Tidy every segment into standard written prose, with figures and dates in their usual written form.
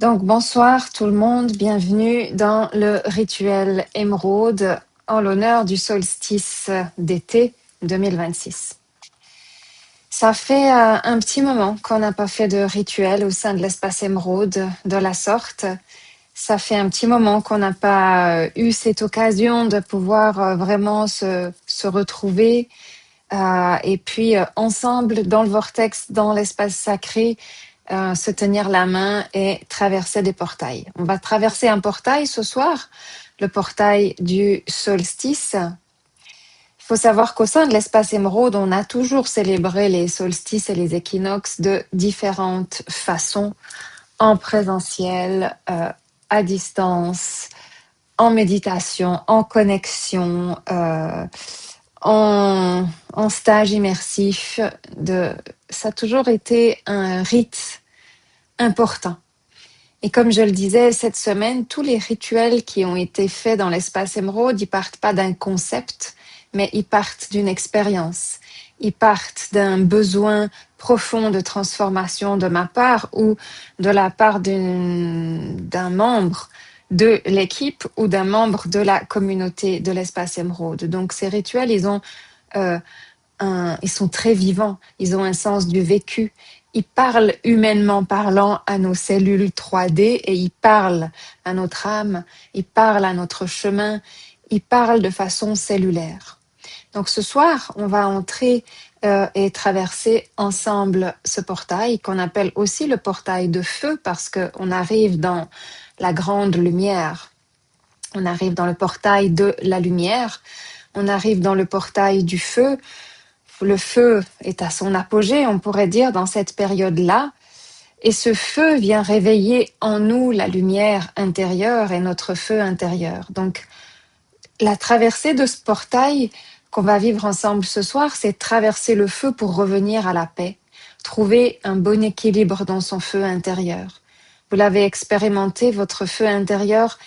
Donc, bonsoir tout le monde, bienvenue dans le rituel émeraude en l'honneur du solstice d'été 2026. Ça fait un petit moment qu'on n'a pas fait de rituel au sein de l'espace émeraude de la sorte. Ça fait un petit moment qu'on n'a pas eu cette occasion de pouvoir vraiment se retrouver et puis ensemble dans le vortex, dans l'espace sacré, se tenir la main et traverser des portails. On va traverser un portail ce soir, le portail du solstice. Il faut savoir qu'au sein de l'espace émeraude, on a toujours célébré les solstices et les équinoxes de différentes façons, en présentiel, à distance, en méditation, en connexion, en stage immersif. Ça a toujours été un rite important. Et comme je le disais, cette semaine, tous les rituels qui ont été faits dans l'espace émeraude, ils partent pas d'un concept, mais ils partent d'une expérience. Ils partent d'un besoin profond de transformation de ma part ou de la part d'un membre de l'équipe ou d'un membre de la communauté de l'espace émeraude. Donc ces rituels, ils sont très vivants, ils ont un sens du vécu. Ils parlent humainement parlant à nos cellules 3D et ils parlent à notre âme, ils parlent à notre chemin, ils parlent de façon cellulaire. Donc ce soir, on va entrer et traverser ensemble ce portail qu'on appelle aussi le portail de feu parce qu'on arrive dans la grande lumière. On arrive dans le portail de la lumière, on arrive dans le portail du feu. Le feu est à son apogée, on pourrait dire, dans cette période-là. Et ce feu vient réveiller en nous la lumière intérieure et notre feu intérieur. Donc, la traversée de ce portail qu'on va vivre ensemble ce soir, c'est traverser le feu pour revenir à la paix, trouver un bon équilibre dans son feu intérieur. Vous l'avez expérimenté, votre feu intérieur,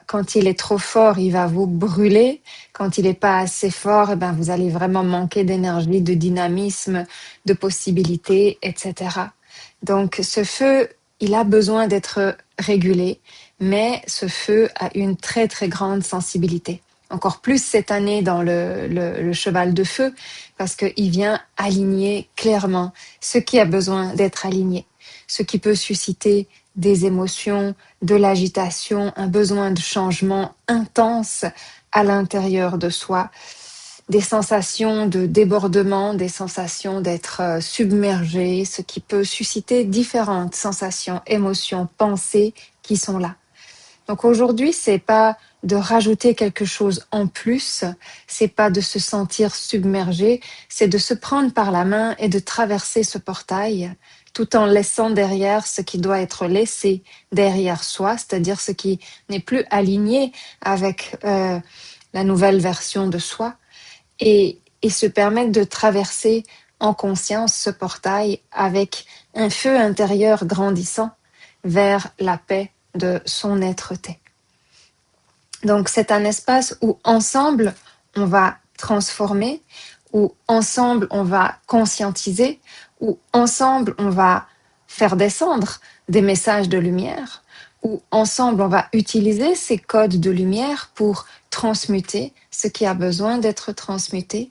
quand il est trop fort, il va vous brûler. Quand il n'est pas assez fort, eh ben, vous allez vraiment manquer d'énergie, de dynamisme, de possibilités, etc. Donc ce feu, il a besoin d'être régulé, mais ce feu a une très très grande sensibilité. Encore plus cette année dans le cheval de feu, parce qu'il vient aligner clairement ce qui a besoin d'être aligné, ce qui peut susciter des émotions, de l'agitation, un besoin de changement intense à l'intérieur de soi, des sensations de débordement, des sensations d'être submergé, ce qui peut susciter différentes sensations, émotions, pensées qui sont là. Donc aujourd'hui, c'est pas de rajouter quelque chose en plus, c'est pas de se sentir submergé, c'est de se prendre par la main et de traverser ce portail tout en laissant derrière ce qui doit être laissé derrière soi, c'est-à-dire ce qui n'est plus aligné avec la nouvelle version de soi, et se permettre de traverser en conscience ce portail avec un feu intérieur grandissant vers la paix de son être-té. Donc c'est un espace où ensemble on va transformer, où ensemble on va conscientiser, où ensemble on va faire descendre des messages de lumière, où ensemble on va utiliser ces codes de lumière pour transmuter ce qui a besoin d'être transmuté,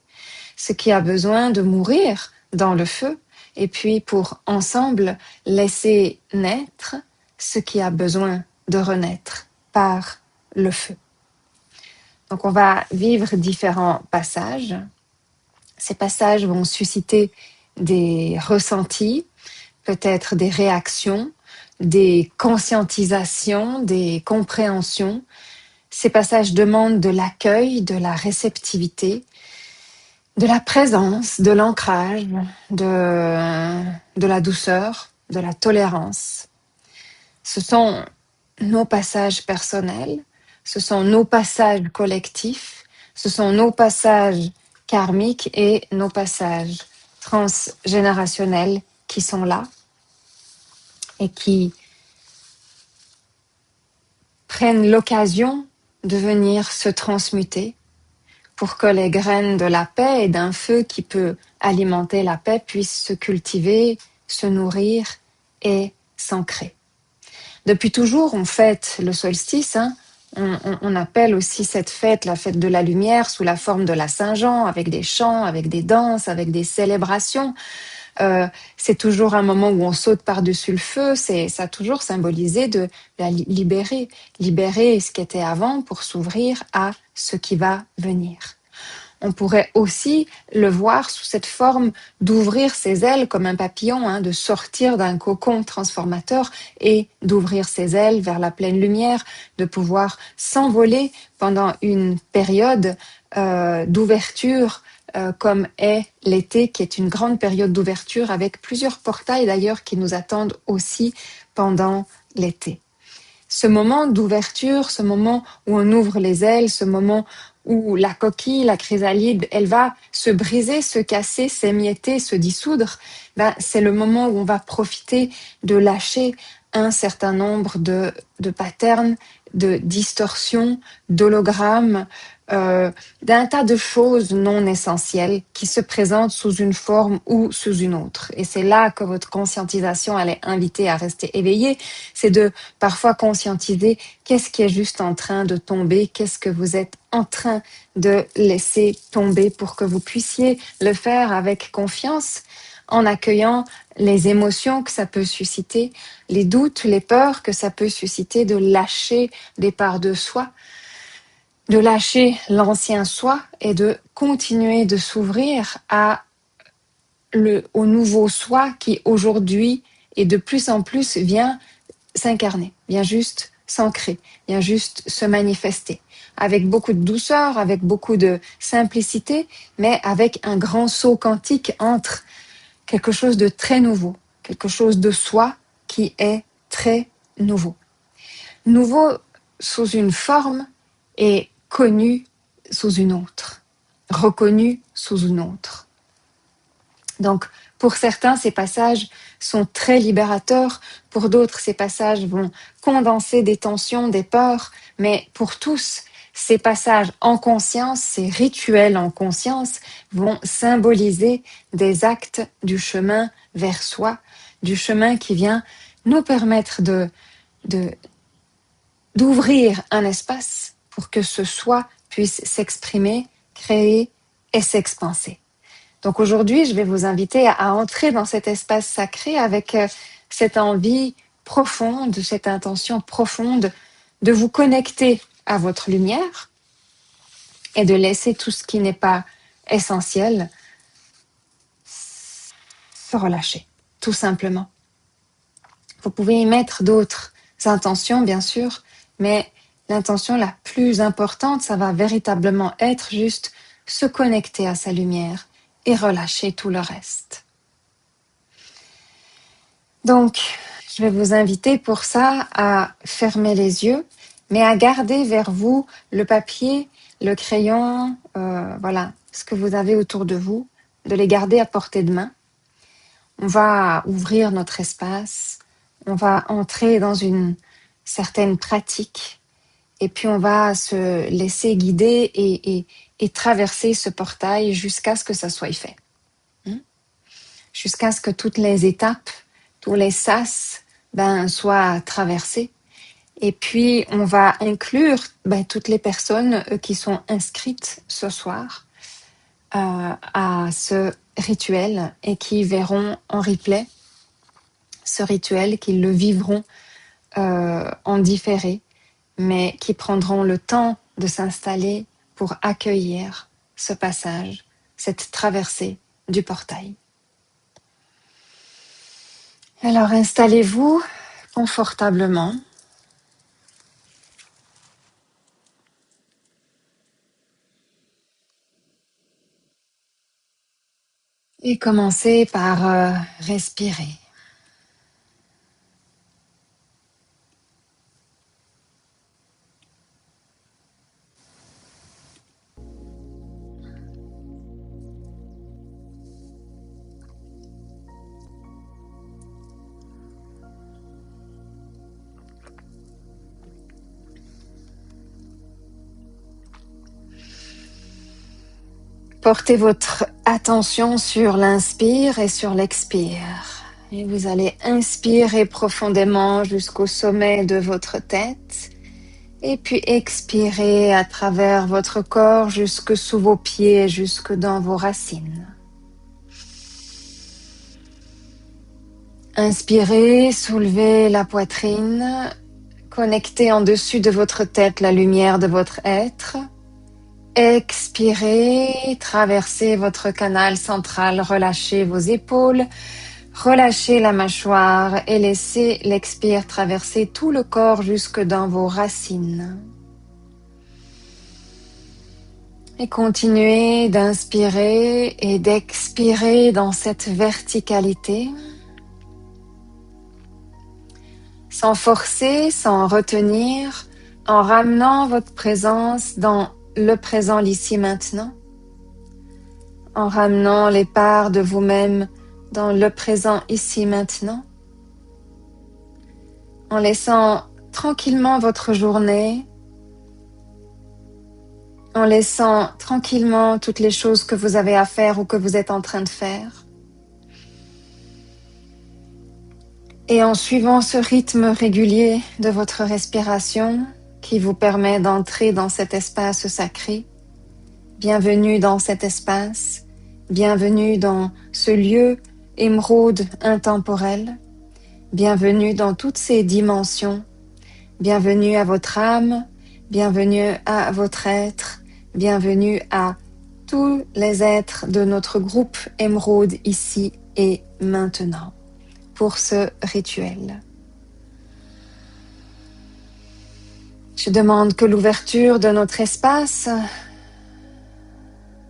ce qui a besoin de mourir dans le feu, et puis pour ensemble laisser naître ce qui a besoin de renaître par le feu. Donc on va vivre différents passages. Ces passages vont susciter des ressentis, peut-être des réactions, des conscientisations, des compréhensions. Ces passages demandent de l'accueil, de la réceptivité, de la présence, de l'ancrage, de la douceur, de la tolérance. Ce sont nos passages personnels, ce sont nos passages collectifs, ce sont nos passages karmiques et nos passages transgénérationnels qui sont là et qui prennent l'occasion de venir se transmuter pour que les graines de la paix et d'un feu qui peut alimenter la paix puissent se cultiver, se nourrir et s'ancrer. Depuis toujours, on fête le solstice. On appelle aussi cette fête la fête de la lumière sous la forme de la Saint-Jean, avec des chants, avec des danses, avec des célébrations. C'est toujours un moment où on saute par-dessus le feu. Ça a toujours symbolisé de la libérer ce qui était avant pour s'ouvrir à ce qui va venir. On pourrait aussi le voir sous cette forme d'ouvrir ses ailes comme un papillon, de sortir d'un cocon transformateur et d'ouvrir ses ailes vers la pleine lumière, de pouvoir s'envoler pendant une période d'ouverture comme est l'été, qui est une grande période d'ouverture avec plusieurs portails d'ailleurs qui nous attendent aussi pendant l'été. Ce moment d'ouverture, ce moment où on ouvre les ailes, ce moment où la coquille, la chrysalide, elle va se briser, se casser, s'émietter, se dissoudre, c'est le moment où on va profiter de lâcher un certain nombre de patterns, de distorsions, d'hologrammes, d'un tas de choses non essentielles qui se présentent sous une forme ou sous une autre. Et c'est là que votre conscientisation, elle est invitée à rester éveillée, c'est de parfois conscientiser qu'est-ce qui est juste en train de tomber, qu'est-ce que vous êtes en train de laisser tomber pour que vous puissiez le faire avec confiance, en accueillant les émotions que ça peut susciter, les doutes, les peurs que ça peut susciter, de lâcher des parts de soi, de lâcher l'ancien soi et de continuer de s'ouvrir au nouveau soi qui aujourd'hui et de plus en plus vient s'incarner, vient juste s'ancrer, vient juste se manifester, avec beaucoup de douceur, avec beaucoup de simplicité, mais avec un grand saut quantique entre quelque chose de très nouveau, quelque chose de soi qui est très nouveau. Nouveau sous une forme et connu sous une autre, reconnu sous une autre. Donc, pour certains, ces passages sont très libérateurs. Pour d'autres, ces passages vont condenser des tensions, des peurs. Mais pour tous, ces passages en conscience, ces rituels en conscience vont symboliser des actes du chemin vers soi, du chemin qui vient nous permettre d'ouvrir un espace pour que ce soi puisse s'exprimer, créer et s'expanser. Donc aujourd'hui, je vais vous inviter à entrer dans cet espace sacré avec cette envie profonde, cette intention profonde de vous connecter à votre lumière et de laisser tout ce qui n'est pas essentiel se relâcher, tout simplement. Vous pouvez y mettre d'autres intentions, bien sûr, mais l'intention la plus importante, ça va véritablement être juste se connecter à sa lumière et relâcher tout le reste. Donc, je vais vous inviter pour ça à fermer les yeux, mais à garder vers vous le papier, le crayon, voilà, ce que vous avez autour de vous, de les garder à portée de main. On va ouvrir notre espace, on va entrer dans une certaine pratique, et puis on va se laisser guider et traverser ce portail jusqu'à ce que ça soit fait. Jusqu'à ce que toutes les étapes, tous les sas soient traversés. Et puis, on va inclure toutes les personnes qui sont inscrites ce soir à ce rituel et qui verront en replay ce rituel, qui le vivront en différé, mais qui prendront le temps de s'installer pour accueillir ce passage, cette traversée du portail. Alors, installez-vous confortablement. Et commencez par respirer. Portez votre attention sur l'inspire et sur l'expire. Et vous allez inspirer profondément jusqu'au sommet de votre tête. Et puis expirez à travers votre corps jusque sous vos pieds, jusque dans vos racines. Inspirez, soulevez la poitrine, connectez en dessus de votre tête la lumière de votre être. Expirez, traversez votre canal central, relâchez vos épaules, relâchez la mâchoire et laissez l'expire traverser tout le corps jusque dans vos racines. Et continuez d'inspirer et d'expirer dans cette verticalité, sans forcer, sans retenir, en ramenant votre présence dans le présent, l'ici, maintenant, en ramenant les parts de vous-même dans le présent, ici, maintenant, en laissant tranquillement votre journée, en laissant tranquillement toutes les choses que vous avez à faire ou que vous êtes en train de faire. Et en suivant ce rythme régulier de votre respiration qui vous permet d'entrer dans cet espace sacré, bienvenue dans cet espace, bienvenue dans ce lieu émeraude intemporel, bienvenue dans toutes ces dimensions, bienvenue à votre âme, bienvenue à votre être, bienvenue à tous les êtres de notre groupe émeraude ici et maintenant pour ce rituel. Je demande que l'ouverture de notre espace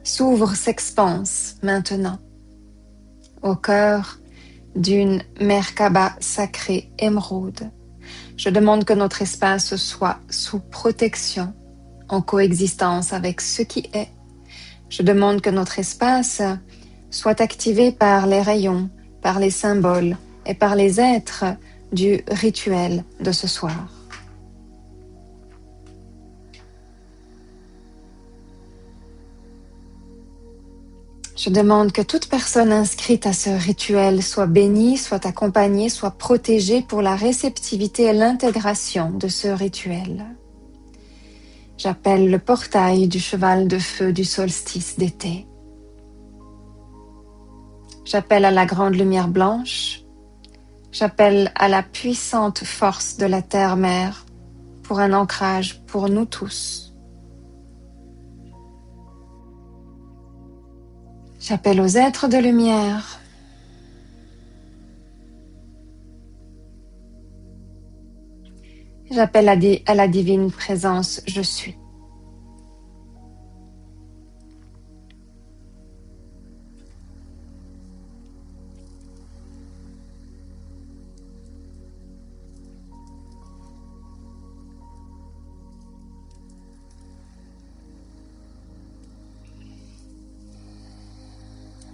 s'ouvre, s'expanse maintenant au cœur d'une Merkaba sacrée émeraude. Je demande que notre espace soit sous protection, en coexistence avec ce qui est. Je demande que notre espace soit activé par les rayons, par les symboles et par les êtres du rituel de ce soir. Je demande que toute personne inscrite à ce rituel soit bénie, soit accompagnée, soit protégée pour la réceptivité et l'intégration de ce rituel. J'appelle le portail du cheval de feu du solstice d'été. J'appelle à la grande lumière blanche. J'appelle à la puissante force de la terre-mère pour un ancrage pour nous tous. J'appelle aux êtres de lumière. J'appelle à la divine présence, je suis.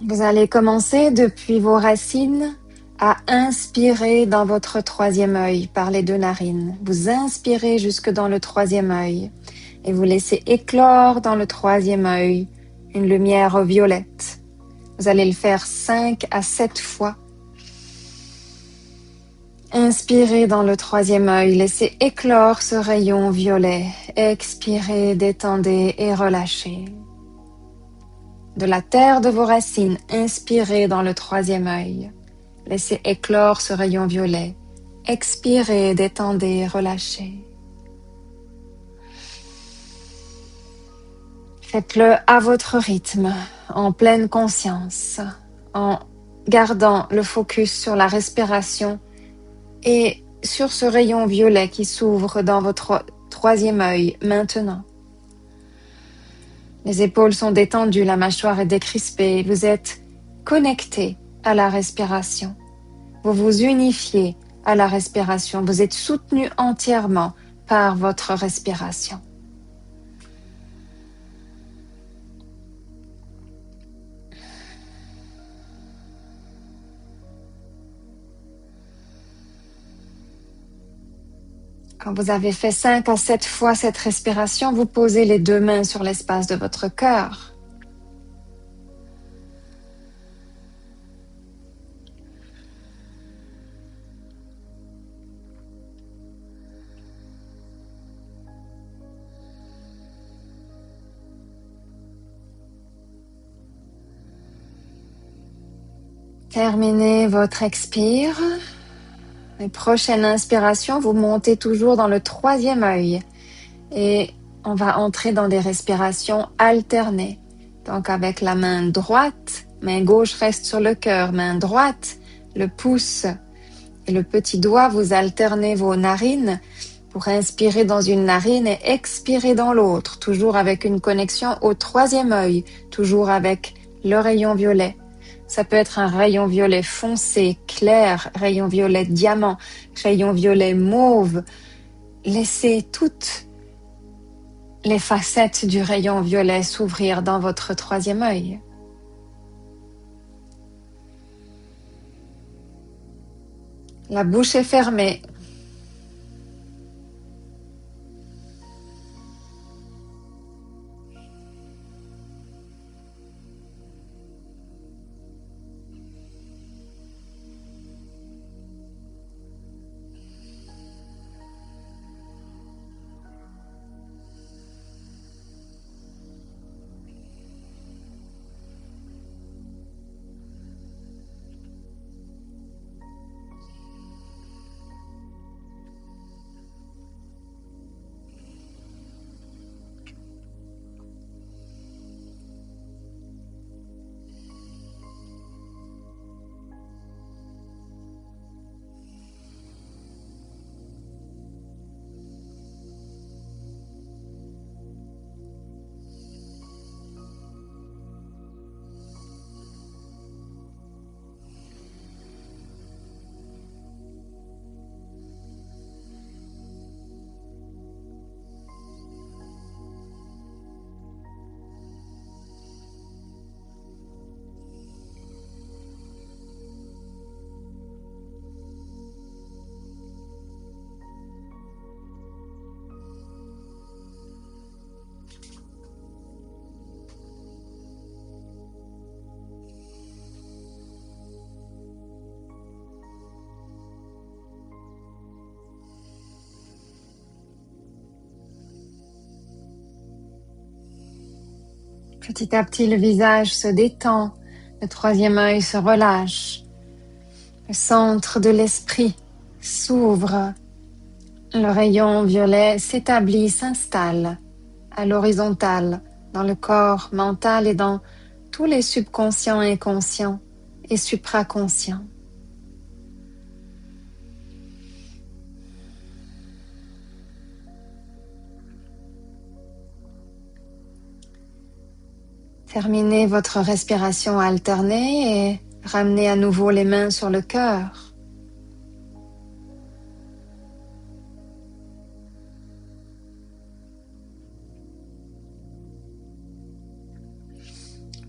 Vous allez commencer depuis vos racines à inspirer dans votre troisième œil par les deux narines. Vous inspirez jusque dans le troisième œil et vous laissez éclore dans le troisième œil une lumière violette. Vous allez le faire 5 à 7 fois. Inspirez dans le troisième œil, laissez éclore ce rayon violet. Expirez, détendez et relâchez. De la terre de vos racines, inspirez dans le troisième œil. Laissez éclore ce rayon violet. Expirez, détendez, relâchez. Faites-le à votre rythme, en pleine conscience, en gardant le focus sur la respiration et sur ce rayon violet qui s'ouvre dans votre troisième œil maintenant. Les épaules sont détendues, la mâchoire est décrispée, vous êtes connecté à la respiration. Vous vous unifiez à la respiration, vous êtes soutenu entièrement par votre respiration. Quand vous avez fait 5 à 7 fois cette respiration, vous posez les deux mains sur l'espace de votre cœur. Terminez votre expire. Et prochaine inspiration, vous montez toujours dans le troisième œil. Et on va entrer dans des respirations alternées. Donc avec la main droite, main gauche reste sur le cœur, main droite, le pouce et le petit doigt, vous alternez vos narines pour inspirer dans une narine et expirer dans l'autre, toujours avec une connexion au troisième œil, toujours avec le rayon violet. Ça peut être un rayon violet foncé, clair, rayon violet diamant, rayon violet mauve. Laissez toutes les facettes du rayon violet s'ouvrir dans votre troisième œil. La bouche est fermée. Petit à petit, le visage se détend, le troisième œil se relâche, le centre de l'esprit s'ouvre, le rayon violet s'établit, s'installe à l'horizontale, dans le corps mental et dans tous les subconscients, inconscients et supraconscients. Terminez votre respiration alternée et ramenez à nouveau les mains sur le cœur.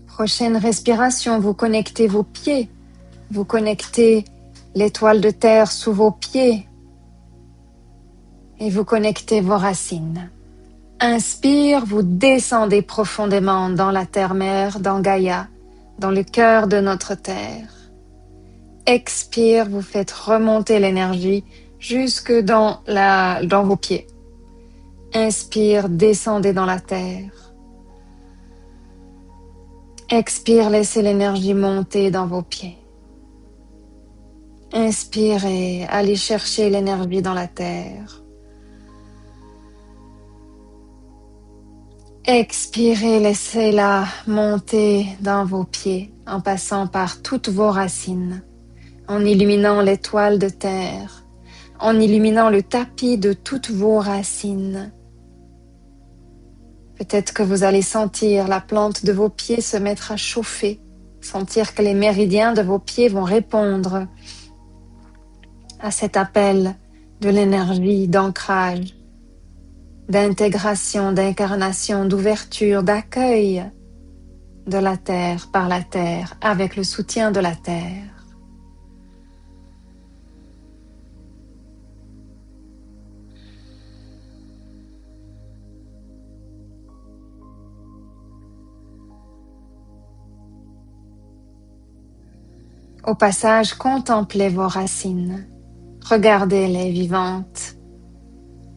Prochaine respiration, vous connectez vos pieds, vous connectez l'étoile de terre sous vos pieds et vous connectez vos racines. Inspire, vous descendez profondément dans la terre-mère, dans Gaïa, dans le cœur de notre terre. Expire, vous faites remonter l'énergie jusque dans vos pieds. Inspire, descendez dans la terre. Expire, laissez l'énergie monter dans vos pieds. Inspirez, allez chercher l'énergie dans la terre. Expirez, laissez-la monter dans vos pieds en passant par toutes vos racines, en illuminant l'étoile de terre, en illuminant le tapis de toutes vos racines. Peut-être que vous allez sentir la plante de vos pieds se mettre à chauffer, sentir que les méridiens de vos pieds vont répondre à cet appel de l'énergie d'ancrage, d'intégration, d'incarnation, d'ouverture, d'accueil de la terre par la terre, avec le soutien de la terre. Au passage, contemplez vos racines, regardez-les vivantes,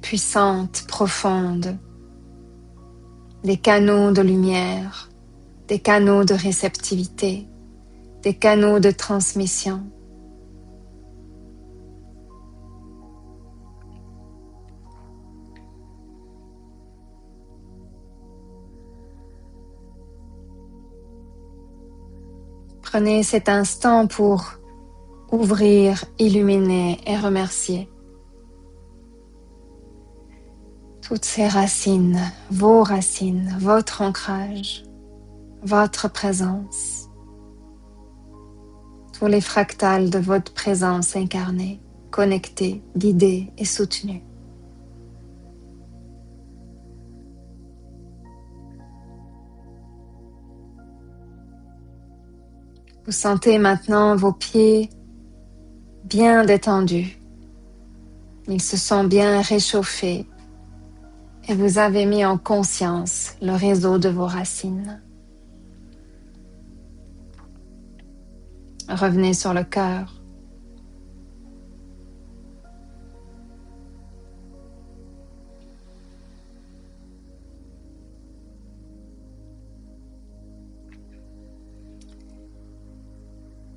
puissantes, profondes, des canaux de lumière, des canaux de réceptivité, des canaux de transmission. Prenez cet instant pour ouvrir, illuminer et remercier toutes ces racines, vos racines, votre ancrage, votre présence, tous les fractales de votre présence incarnée, connectée, guidée et soutenue. Vous sentez maintenant vos pieds bien détendus. Ils se sont bien réchauffés et vous avez mis en conscience le réseau de vos racines. Revenez sur le cœur.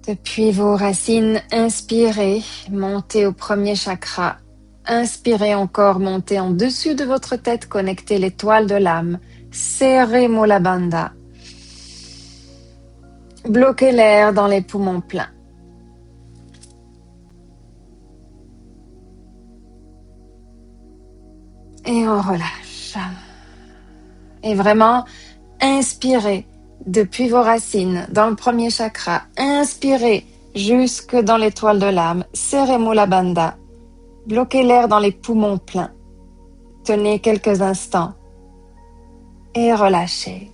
Depuis vos racines, inspirez, montez au premier chakra. Inspirez encore, montez en dessus de votre tête, connectez l'étoile de l'âme. Serrez Mula Bandha. Bloquez l'air dans les poumons pleins. Et on relâche. Et vraiment, inspirez depuis vos racines dans le premier chakra. Inspirez jusque dans l'étoile de l'âme. Serrez Mula Bandha. Bloquez l'air dans les poumons pleins. Tenez quelques instants et relâchez.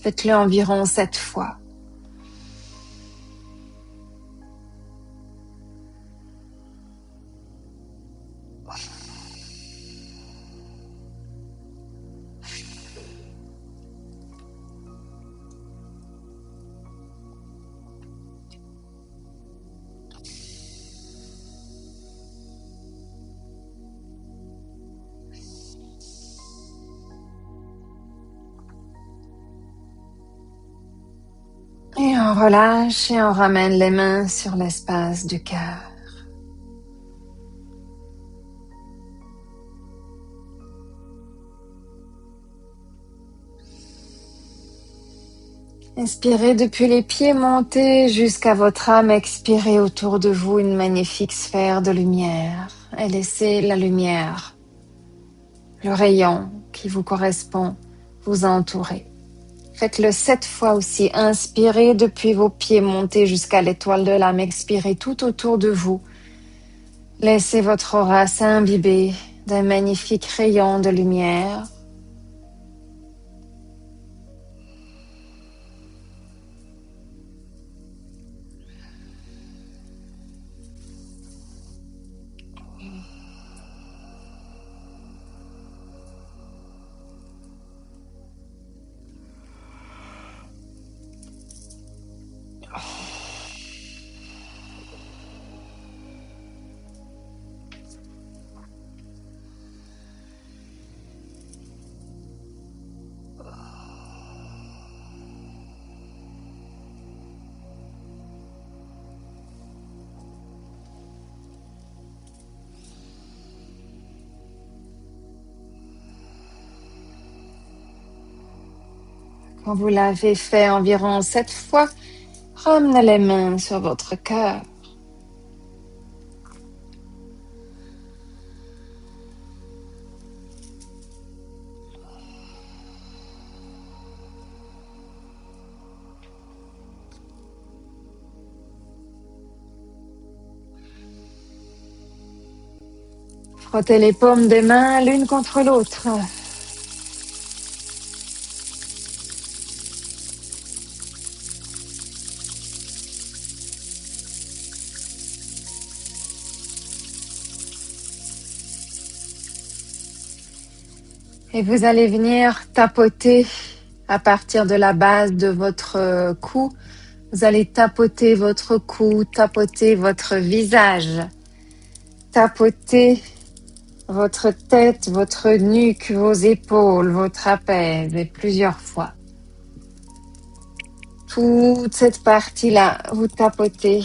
Faites-le environ 7 fois. Et on relâche et on ramène les mains sur l'espace du cœur. Inspirez depuis les pieds, montez jusqu'à votre âme, expirez autour de vous une magnifique sphère de lumière et laissez la lumière, le rayon qui vous correspond, vous entourer. Faites-le 7 fois aussi. Inspirez depuis vos pieds, montez jusqu'à l'étoile de l'âme, expirez tout autour de vous. Laissez votre aura s'imbiber d'un magnifique rayon de lumière. Quand vous l'avez fait environ 7 fois, ramenez les mains sur votre cœur. Frottez les paumes des mains l'une contre l'autre. Et vous allez venir tapoter à partir de la base de votre cou. Vous allez tapoter votre cou, tapoter votre visage, tapoter votre tête, votre nuque, vos épaules, vos trapèzes et plusieurs fois. Toute cette partie-là, vous tapotez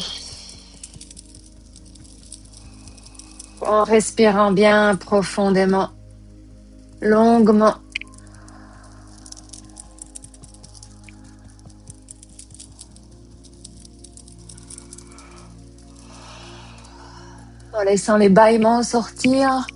en respirant bien profondément, longuement. En laissant les bâillements sortir.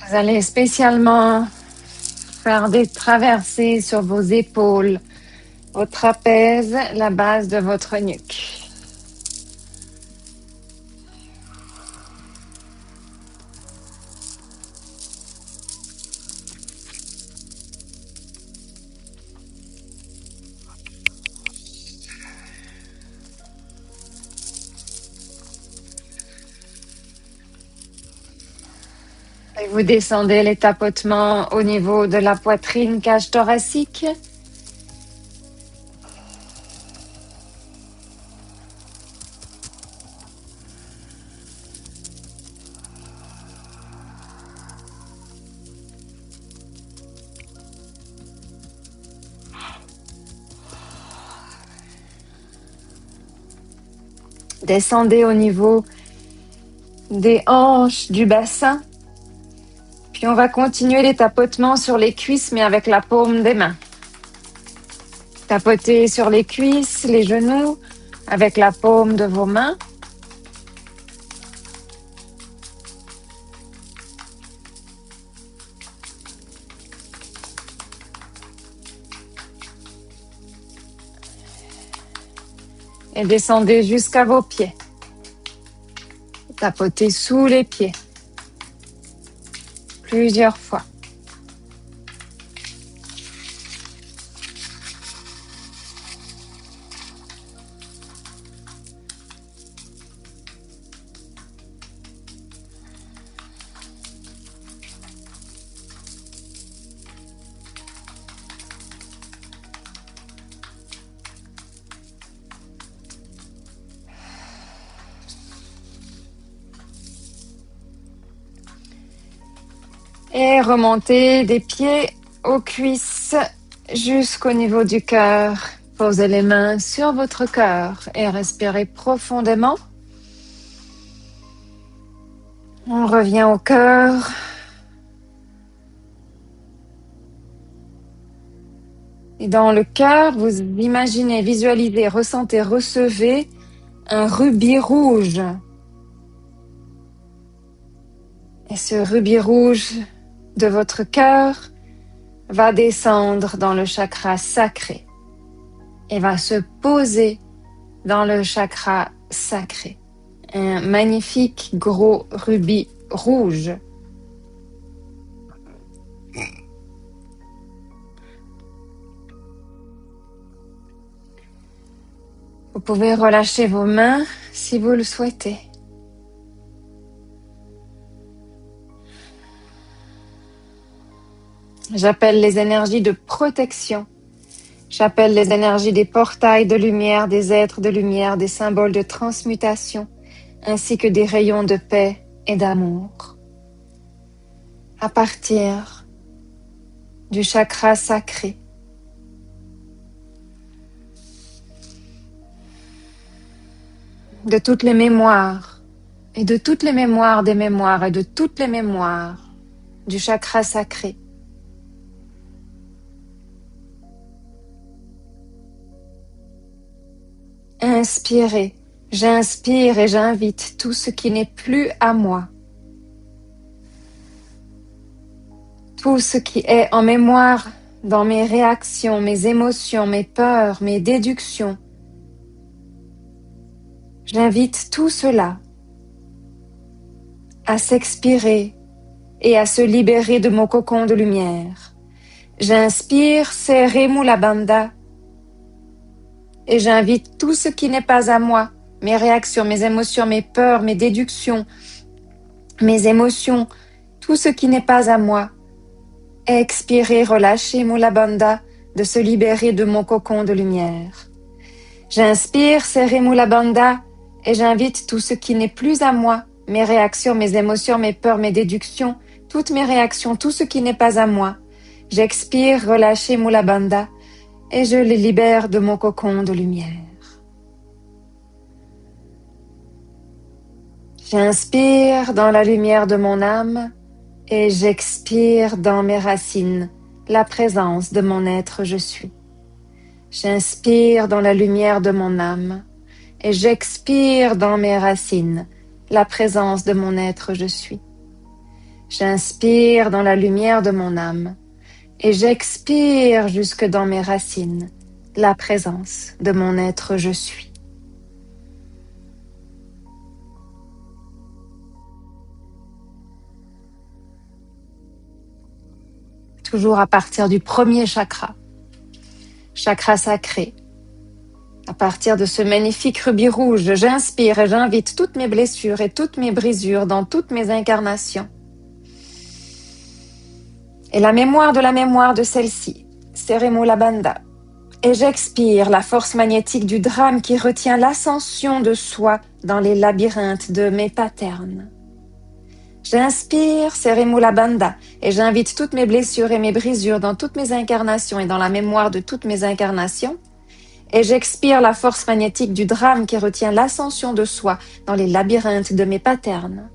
Vous allez spécialement faire des traversées sur vos épaules, vos trapèzes, la base de votre nuque. Et vous descendez les tapotements au niveau de la poitrine, cage thoracique. Descendez au niveau des hanches, du bassin. Puis on va continuer les tapotements sur les cuisses, mais avec la paume des mains. Tapotez sur les cuisses, les genoux, avec la paume de vos mains. Et descendez jusqu'à vos pieds. Tapotez sous les pieds. Plusieurs fois. Et remontez des pieds aux cuisses jusqu'au niveau du cœur. Posez les mains sur votre cœur et respirez profondément. On revient au cœur. Et dans le cœur, vous imaginez, visualisez, ressentez, recevez un rubis rouge. Et ce rubis rouge de votre cœur va descendre dans le chakra sacré et va se poser dans le chakra sacré. Un magnifique gros rubis rouge. Vous pouvez relâcher vos mains si vous le souhaitez. J'appelle les énergies de protection. J'appelle les énergies des portails de lumière, des êtres de lumière, des symboles de transmutation. ainsi que des rayons de paix et d'amour. À partir du chakra sacré, de toutes les mémoires, et de toutes les mémoires des mémoires, et de toutes les mémoires du chakra sacré. Inspirez, j'inspire et j'invite tout ce qui n'est plus à moi. Tout ce qui est en mémoire dans mes réactions, mes émotions, mes peurs, mes déductions. J'invite tout cela à s'expirer et à se libérer de mon cocon de lumière. J'inspire Serré Mula Bandha et j'invite tout ce qui n'est pas à moi, mes réactions, mes émotions, mes peurs, mes déductions, mes émotions, tout ce qui n'est pas à moi. Expirer, relâcher Mula Bandha, de se libérer de mon cocon de lumière. J'inspire Serré Mula Bandha et j'invite tout ce qui n'est plus à moi, mes réactions, mes émotions, mes peurs, mes déductions, toutes mes réactions, tout ce qui n'est pas à moi. J'expire, relâcher Mula Bandha et je les libère de mon cocon de lumière. J'inspire dans la lumière de mon âme et j'expire dans mes racines la présence de mon être je suis. J'inspire dans la lumière de mon âme et j'expire dans mes racines la présence de mon être je suis. J'inspire dans la lumière de mon âme et j'expire jusque dans mes racines la présence de mon être je suis. Toujours à partir du premier chakra, chakra sacré. À partir de ce magnifique rubis rouge, j'inspire et j'invite toutes mes blessures et toutes mes brisures dans toutes mes incarnations. Et la mémoire de celle-ci, Serré Mula Bandha. Et j'expire la force magnétique du drame qui retient l'ascension de soi dans les labyrinthes de mes patterns. J'inspire Serré Mula Bandha et j'invite toutes mes blessures et mes brisures dans toutes mes incarnations et dans la mémoire de toutes mes incarnations. Et j'expire la force magnétique du drame qui retient l'ascension de soi dans les labyrinthes de mes patterns.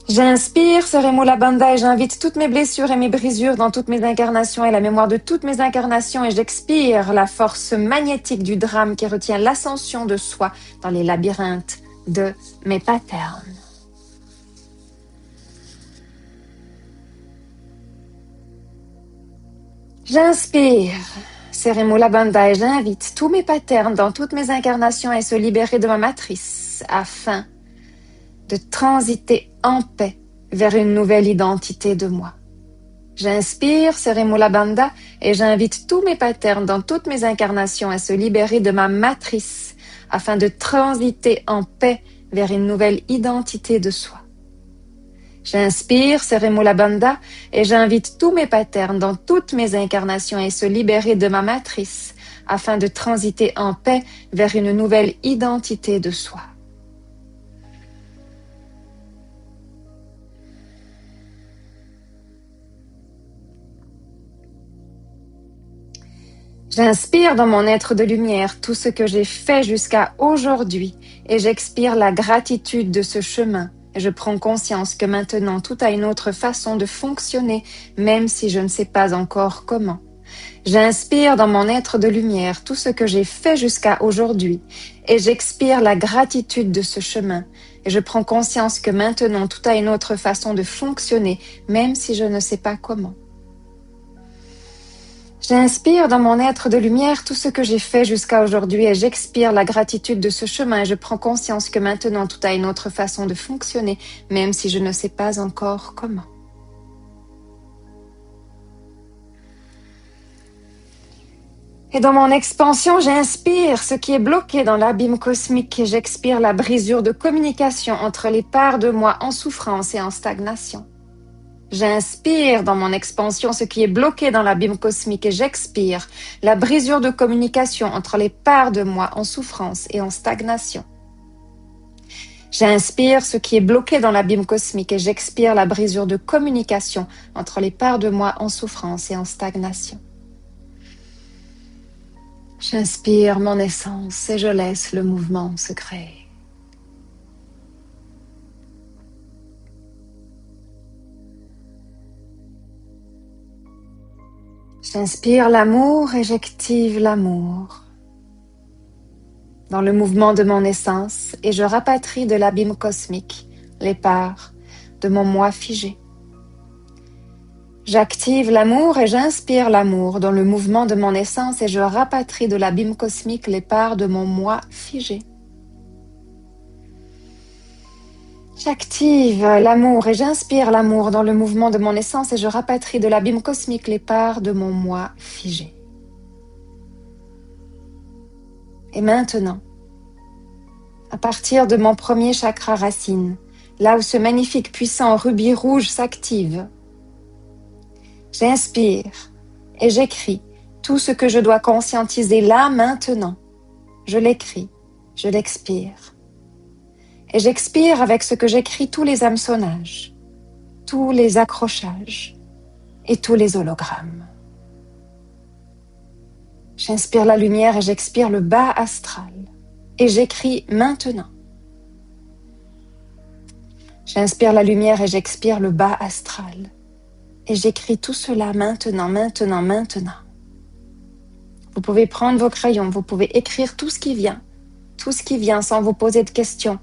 J'inspire Serré Mula Bandha et j'invite toutes mes blessures et mes brisures dans toutes mes incarnations et la mémoire de toutes mes incarnations et j'expire la force magnétique du drame qui retient l'ascension de soi dans les labyrinthes de mes patterns. J'inspire Serré Mula Bandha et j'invite tous mes patterns dans toutes mes incarnations à se libérer de ma matrice afin de transiter en paix vers une nouvelle identité de moi. J'inspire Serré Mula Bandha et j'invite tous mes patterns dans toutes mes incarnations à se libérer de ma matrice afin de transiter en paix vers une nouvelle identité de soi. J'inspire Serré Mula Bandha et j'invite tous mes patterns dans toutes mes incarnations à se libérer de ma matrice afin de transiter en paix vers une nouvelle identité de soi. J'inspire dans mon être de lumière tout ce que j'ai fait jusqu'à aujourd'hui et j'expire la gratitude de ce chemin. Et je prends conscience que maintenant tout a une autre façon de fonctionner, même si je ne sais pas encore comment. J'inspire dans mon être de lumière tout ce que j'ai fait jusqu'à aujourd'hui et j'expire la gratitude de ce chemin. Et je prends conscience que maintenant tout a une autre façon de fonctionner, même si je ne sais pas comment. J'inspire dans mon être de lumière tout ce que j'ai fait jusqu'à aujourd'hui et j'expire la gratitude de ce chemin et je prends conscience que maintenant tout a une autre façon de fonctionner, même si je ne sais pas encore comment. Et dans mon expansion, j'inspire ce qui est bloqué dans l'abîme cosmique et j'expire la brisure de communication entre les parts de moi en souffrance et en stagnation. J'inspire dans mon expansion ce qui est bloqué dans l'abîme cosmique et j'expire la brisure de communication entre les parts de moi en souffrance et en stagnation. J'inspire ce qui est bloqué dans l'abîme cosmique et j'expire la brisure de communication entre les parts de moi en souffrance et en stagnation. J'inspire mon essence et je laisse le mouvement se créer. J'inspire l'amour et j'active l'amour dans le mouvement de mon essence et je rapatrie de l'abîme cosmique les parts de mon moi figé. J'active l'amour et j'inspire l'amour dans le mouvement de mon essence et je rapatrie de l'abîme cosmique les parts de mon moi figé. J'active l'amour et j'inspire l'amour dans le mouvement de mon essence et je rapatrie de l'abîme cosmique les parts de mon moi figé. Et maintenant, à partir de mon premier chakra racine, là où ce magnifique puissant rubis rouge s'active, j'inspire et j'écris tout ce que je dois conscientiser là maintenant. Je l'écris, je l'expire. Et j'expire avec ce que j'écris tous les hameçonnages, tous les accrochages et tous les hologrammes. J'inspire la lumière et j'expire le bas astral. Et j'écris maintenant. J'inspire la lumière et j'expire le bas astral. Et j'écris tout cela maintenant, maintenant, maintenant. Vous pouvez prendre vos crayons, vous pouvez écrire tout ce qui vient sans vous poser de questions.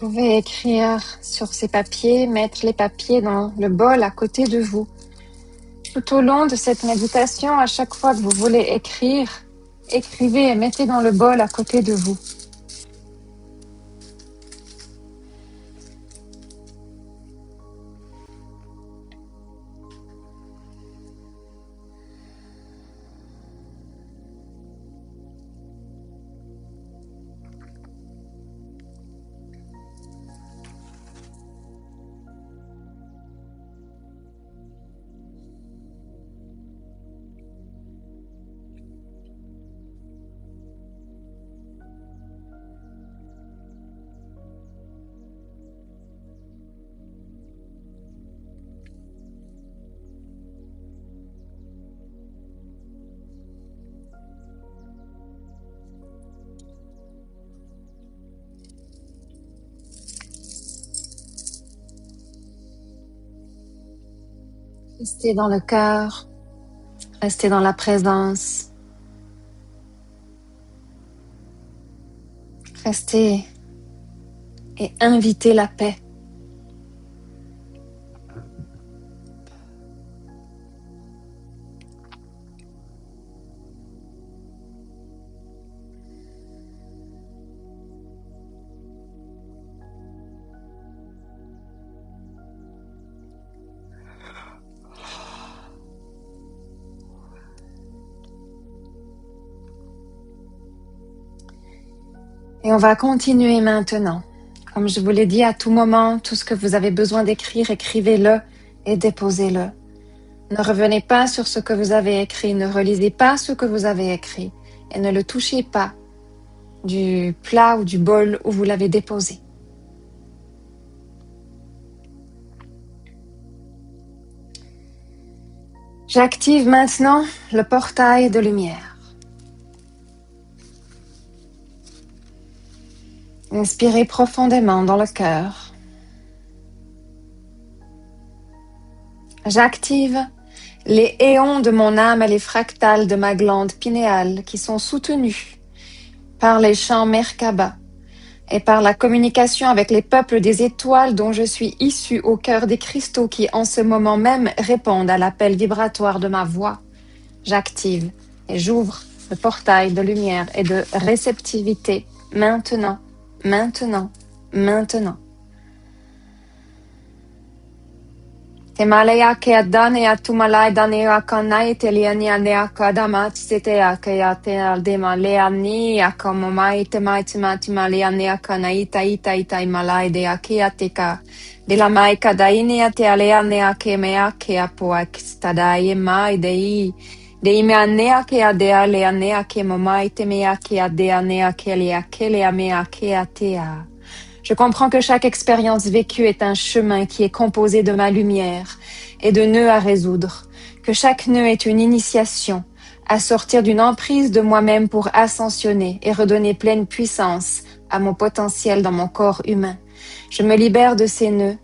Vous pouvez écrire sur ces papiers, mettre les papiers dans le bol à côté de vous. Tout au long de cette méditation, à chaque fois que vous voulez écrire, écrivez et mettez dans le bol à côté de vous. Restez dans le cœur, restez dans la présence, restez et invitez la paix. Et on va continuer maintenant. Comme je vous l'ai dit, à tout moment, tout ce que vous avez besoin d'écrire, écrivez-le et déposez-le. Ne revenez pas sur ce que vous avez écrit, ne relisez pas ce que vous avez écrit et ne le touchez pas du plat ou du bol où vous l'avez déposé. J'active maintenant le portail de lumière. Inspirez profondément dans le cœur. J'active les éons de mon âme et les fractales de ma glande pinéale qui sont soutenus par les champs Merkaba et par la communication avec les peuples des étoiles dont je suis issu au cœur des cristaux qui en ce moment même répondent à l'appel vibratoire de ma voix. J'active et j'ouvre le portail de lumière et de réceptivité maintenant, maintenant, maintenant. Te malea ke adane atu malai dane akanai te liani ane akadama tsete akaya te aldema leani akamomai te mai te mati maleane akanai ita ita malai de akia teka de la mai kadaini ate aleane ake mea ke apoa kstadai mai dei de me ane ake ade aleane ake momai te mea ke ade ane ake le akele ame ake atea. Je comprends que chaque expérience vécue est un chemin qui est composé de ma lumière et de nœuds à résoudre, que chaque nœud est une initiation à sortir d'une emprise de moi-même pour ascensionner et redonner pleine puissance à mon potentiel dans mon corps humain. Je me libère de ces nœuds,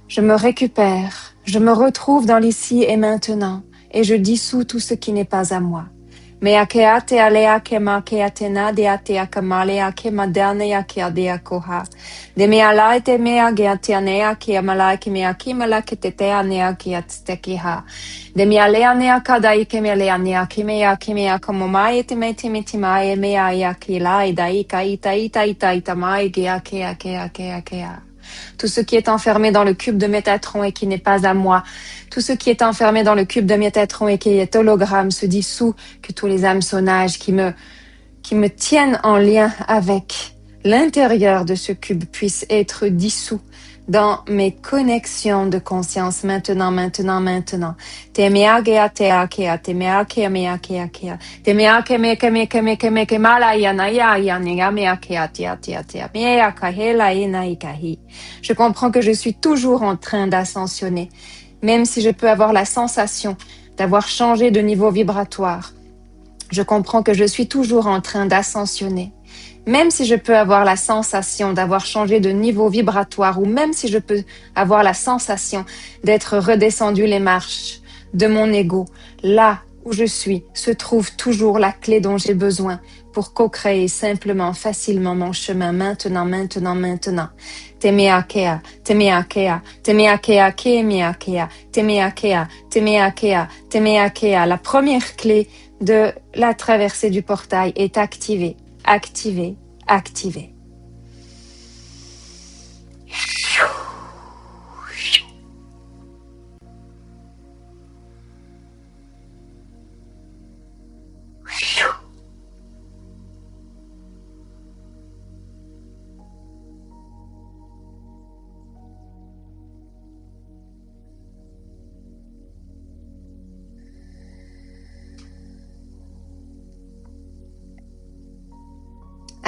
je me récupère, je me retrouve dans l'ici et maintenant et je dissous tout ce qui n'est pas à moi. Mea ke ate alea ke ma ke atena de ate akamalea ke madanea ke adea koha. De mea lai te mea ge ate anea ke amala ke mea kimala ke te te anea ke atstekiha. De mea lea nea kadai ke mea lea nea ke mea komomai te me te mai e mea ia ke lai dai ka ita mai ge ake. Tout ce qui est enfermé dans le cube de Métatron et qui n'est pas à moi, tout ce qui est enfermé dans le cube de Métatron et qui est hologramme se dissout, que tous les hameçonnages qui me tiennent en lien avec l'intérieur de ce cube puissent être dissous dans mes connexions de conscience maintenant. Te mea gea te akea, te mea kea mea kea kea, te mea ke me ke mala yana ya nega mea kea tia mea kahela ina ikahi. Je comprends que je suis toujours en train d'ascensionner, même si je peux avoir la sensation d'avoir changé de niveau vibratoire. Je comprends que je suis toujours en train d'ascensionner. Même si je peux avoir la sensation d'avoir changé de niveau vibratoire ou même si je peux avoir la sensation d'être redescendu les marches de mon ego, là où je suis se trouve toujours la clé dont j'ai besoin pour co-créer simplement, facilement mon chemin maintenant. Te mea kea, te mea kea, te mea kea ke mea kea, te mea kea, te mea kea, te mea kea. La première clé de la traversée du portail est activée. Activer.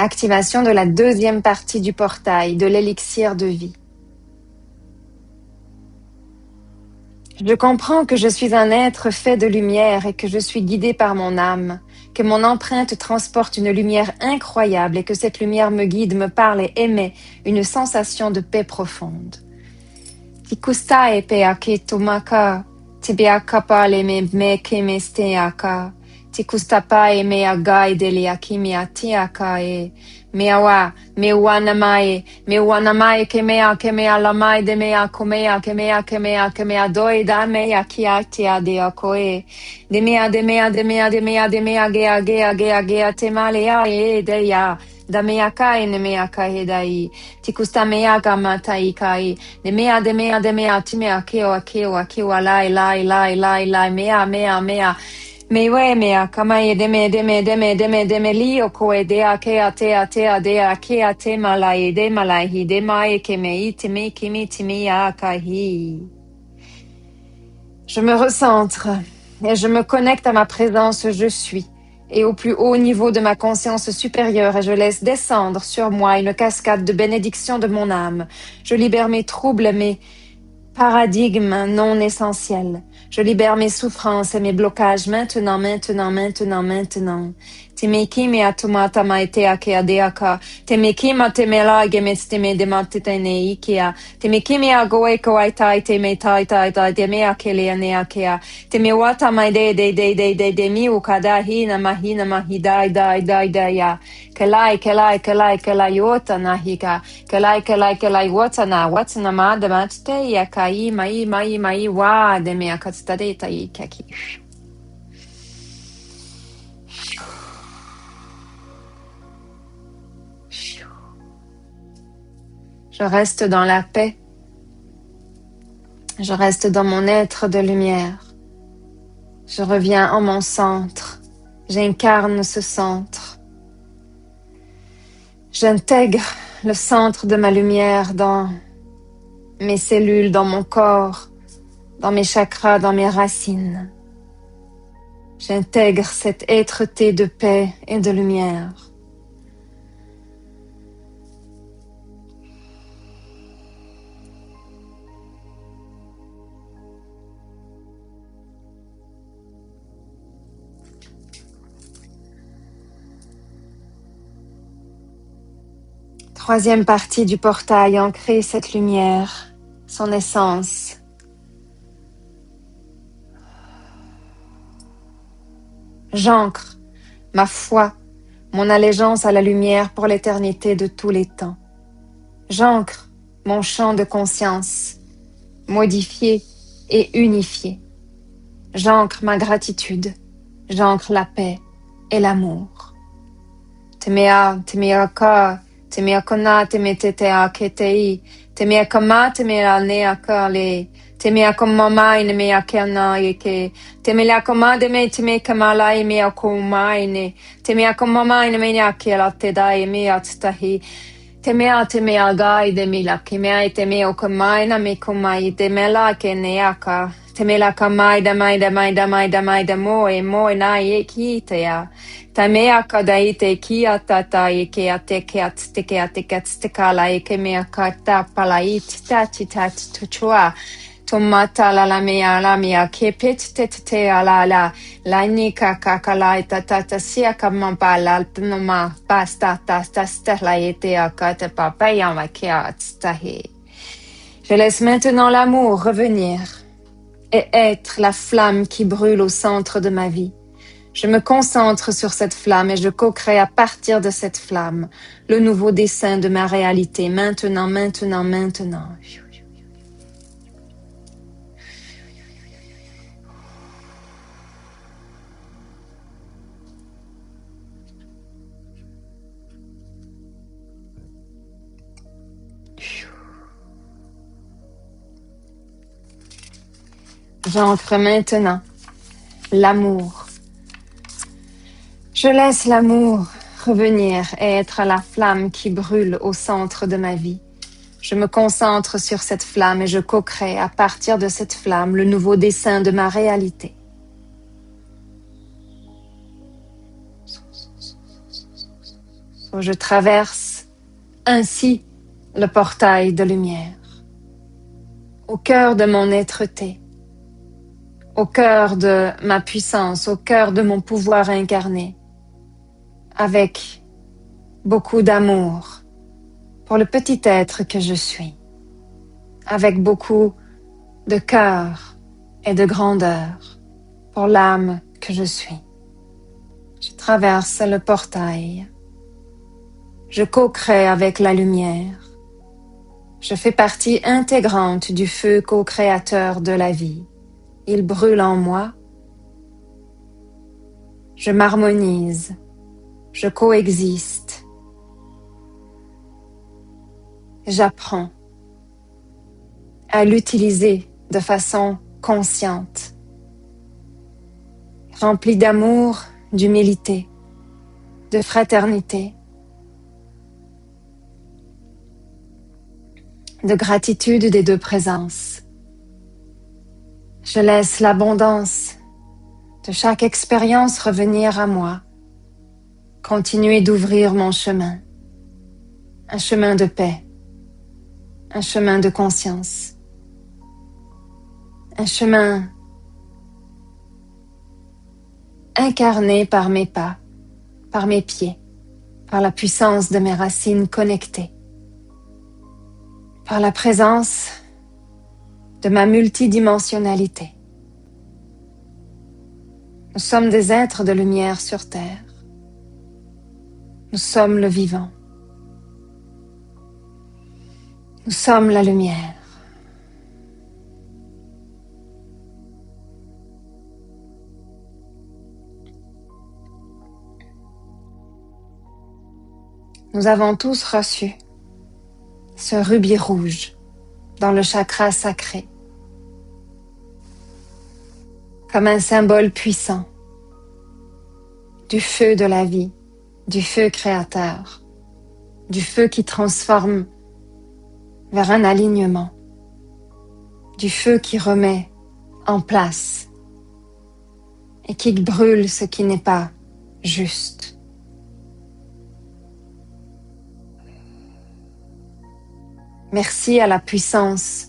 Activation de la deuxième partie du portail, de l'élixir de vie. Je comprends que je suis un être fait de lumière et que je suis guidé par mon âme, que mon empreinte transporte une lumière incroyable et que cette lumière me guide, me parle et émet une sensation de paix profonde. Tikustae pe ake tomaka, Tibiakapa le me kemesteaka. Tikustapa e me agai deliaki atiaka e meawa, mewanamae kemea lamai de mea kemea doi da mea kiatia de akoe. De mea gea temalea e de ya. Da mea kai ne mea kai dai. Tikusta mea gamatai kai. De mea timea keo lai mea. Mewe mea kamae deme lio koe dea kea dea kea te malai de malai de mai ke mei timi kimi timi akahi. Je me recentre et je me connecte à ma présence je suis et au plus haut niveau de ma conscience supérieure et je laisse descendre sur moi une cascade de bénédictions de mon âme. Je libère mes troubles, mes paradigmes non essentiels. Je libère mes souffrances et mes blocages maintenant. Timeki me atumata maete ake adeaka. Timeki ma temela gemestime de matetene ikea. Timeki me agoe koaitai te me tai de me akele aneakea. Teme wata mai de mi ukadahi na mahidai ya. Kelai yota nahika. Kelai watana madamate ya kai mai wa de me akatstade tai kaki. Je reste dans la paix. Je reste dans mon être de lumière. Je reviens en mon centre. J'incarne ce centre. J'intègre le centre de ma lumière dans mes cellules, dans mon corps, dans mes chakras, dans mes racines. J'intègre cette êtreté de paix et de lumière. Troisième partie du portail, ancrer cette lumière, son essence. J'ancre ma foi, mon allégeance à la lumière pour l'éternité de tous les temps. J'ancre mon champ de conscience, modifié et unifié. J'ancre ma gratitude, j'ancre la paix et l'amour. Temea ka, temea kona, teme tetea ketei, temea kama, temea nea kale, temea komama ine mea keana eke, temea koma de me teme kamala e mea koma ine, temea komama ine mea kela te dai mea tstahi, temea gai de mila, kemea e temea koma ina me koma i de mela ke neaka, temela kamai da mai da mo na e ki te a. Tamea kadai te kia tata e ke ate te kala e ke mea kata palai tita tuchua. Tomata la mea ke pet te ala la nika kakala tata sia kamambala tnoma basta la ete akata papaya ma kia tstahe. Je laisse maintenant l'amour revenir et être la flamme qui brûle au centre de ma vie. Je me concentre sur cette flamme et je co-crée à partir de cette flamme le nouveau dessin de ma réalité. Maintenant. J'ancre maintenant l'amour. Je laisse l'amour revenir et être la flamme qui brûle au centre de ma vie. Je me concentre sur cette flamme et je co-crée à partir de cette flamme le nouveau dessin de ma réalité. Je traverse ainsi le portail de lumière, au cœur de mon êtreté, au cœur de ma puissance, au cœur de mon pouvoir incarné, avec beaucoup d'amour pour le petit être que je suis, avec beaucoup de cœur et de grandeur pour l'âme que je suis. Je traverse le portail. Je co-crée avec la lumière. Je fais partie intégrante du feu co-créateur de la vie. Il brûle en moi. Je m'harmonise. Je coexiste. J'apprends à l'utiliser de façon consciente, remplie d'amour, d'humilité, de fraternité, de gratitude des deux présences. Je laisse l'abondance de chaque expérience revenir à moi, continuer d'ouvrir mon chemin, un chemin de paix, un chemin de conscience, un chemin incarné par mes pas, par mes pieds, par la puissance de mes racines connectées, par la présence de ma multidimensionnalité. Nous sommes des êtres de lumière sur Terre. Nous sommes le vivant. Nous sommes la lumière. Nous avons tous reçu ce rubis rouge dans le chakra sacré, comme un symbole puissant du feu de la vie, du feu créateur, du feu qui transforme vers un alignement, du feu qui remet en place et qui brûle ce qui n'est pas juste. Merci à la puissance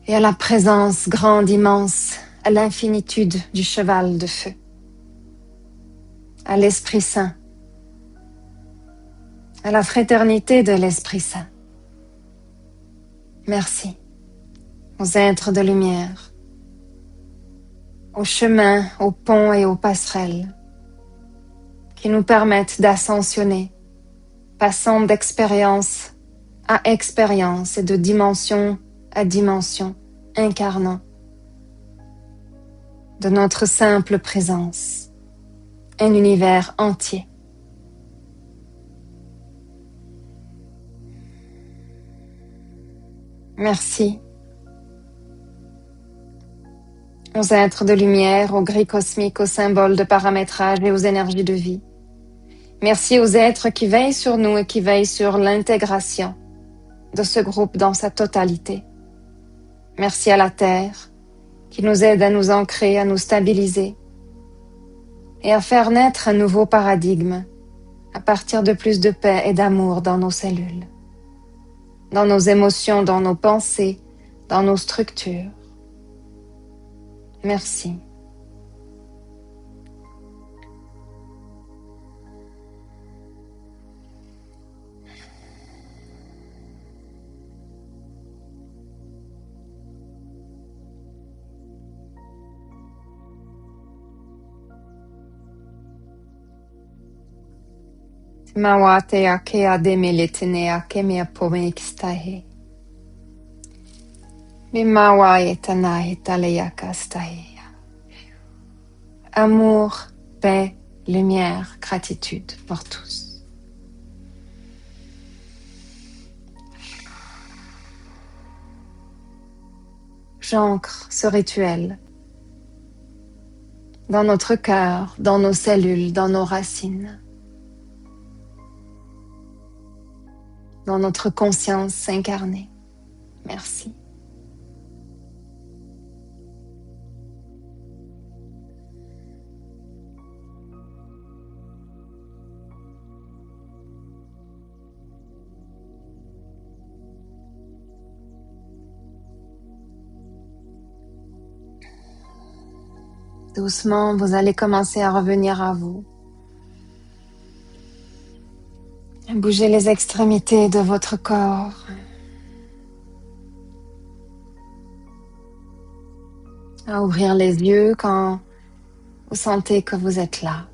et à la présence grande, immense, à l'infinitude du cheval de feu, à l'Esprit Saint, à la fraternité de l'Esprit Saint. Merci aux êtres de lumière, aux chemins, aux ponts et aux passerelles qui nous permettent d'ascensionner, passant d'expérience à expérience et de dimension à dimension, incarnant de notre simple présence un univers entier. Merci aux êtres de lumière, aux grilles cosmiques, aux symboles de paramétrage et aux énergies de vie. Merci aux êtres qui veillent sur nous et qui veillent sur l'intégration de ce groupe dans sa totalité. Merci à la Terre qui nous aide à nous ancrer, à nous stabiliser et à faire naître un nouveau paradigme à partir de plus de paix et d'amour dans nos cellules, dans nos émotions, dans nos pensées, dans nos structures. Merci. Mawate ake ademeletene ake mea pome ekstahe. Mimawa etanahe taleyaka stahe. Amour, paix, lumière, gratitude pour tous. J'ancre ce rituel dans notre cœur, dans nos cellules, dans nos racines, dans notre conscience incarnée. Merci. Doucement, vous allez commencer à revenir à vous. Bougez les extrémités de votre corps. à ouvrir les yeux quand vous sentez que vous êtes là.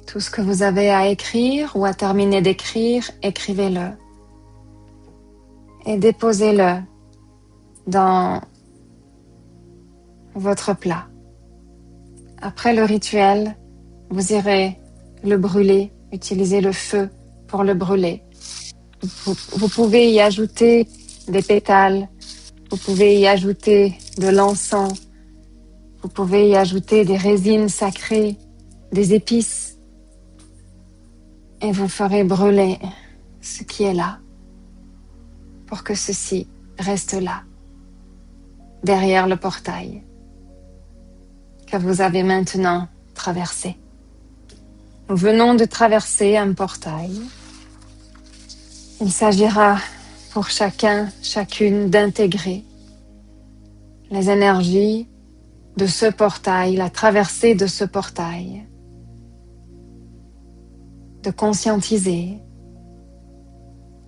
Tout ce que vous avez à écrire ou à terminer d'écrire, écrivez-le et déposez-le dans votre plat. Après le rituel, vous irez le brûler, utiliser le feu pour le brûler. Vous pouvez y ajouter des pétales, vous pouvez y ajouter de l'encens, vous pouvez y ajouter des résines sacrées, des épices, et vous ferez brûler ce qui est là, pour que ceci reste là, derrière le portail que vous avez maintenant traversé. Nous venons de traverser un portail. Il s'agira pour chacun, chacune d'intégrer les énergies de ce portail, la traversée de ce portail, de conscientiser,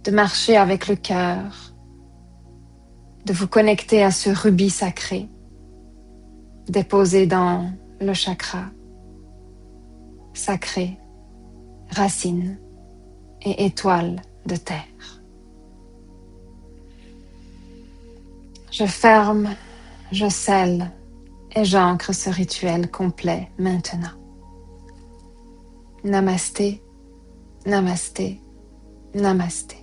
de marcher avec le cœur, de vous connecter à ce rubis sacré déposé dans le chakra sacré, racine et étoile de terre. Je ferme, je scelle et j'ancre ce rituel complet maintenant. Namasté, namasté, namasté.